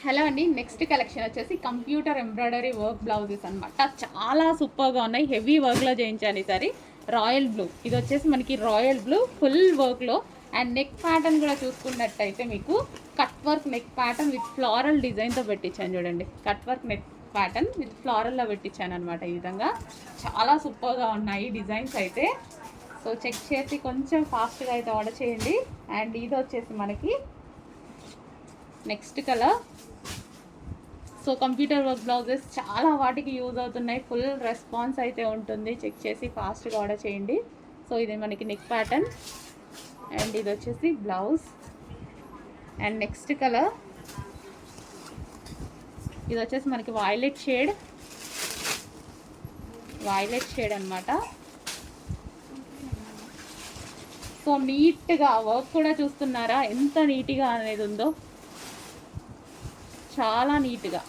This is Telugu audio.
హలో అండి. నెక్స్ట్ కలెక్షన్ వచ్చేసి కంప్యూటర్ ఎంబ్రాయిడరీ వర్క్ బ్లౌజెస్ అనమాట. చాలా సూపర్గా ఉన్నాయి. హెవీ వర్క్లో చేయించాను ఈసారి. రాయల్ బ్లూ, ఇది వచ్చేసి మనకి రాయల్ బ్లూ ఫుల్ వర్క్లో. అండ్ నెక్ ప్యాటర్న్ కూడా చూసుకున్నట్టయితే మీకు cut work neck pattern with floral డిజైన్తో పెట్టించాను చూడండి. Cut work neck pattern with ఫ్లారల్లో పెట్టించాను అనమాట. ఈ విధంగా చాలా సూపర్గా ఉన్నాయి డిజైన్స్ అయితే. సో చెక్ చేసి కొంచెం ఫాస్ట్గా అయితే ఆర్డర్ చేయండి. అండ్ ఇది వచ్చేసి మనకి next colour. So computer work blouses చాలా వాటికి యూజ్ అవుతున్నాయి. ఫుల్ రెస్పాన్స్ అయితే ఉంటుంది. చెక్ చేసి ఫాస్ట్గా ఆర్డర్ చేయండి. సో ఇది మనకి నెక్ ప్యాటర్న్ అండ్ ఇది వచ్చేసి బ్లౌజ్. అండ్ నెక్స్ట్ కలర్ ఇది వచ్చేసి మనకి వైలెట్ షేడ్ అనమాట. సో నీట్గా వర్క్ కూడా చూస్తున్నారా ఎంత నీట్గా అనేది ఉందో, చాలా నీట్గా.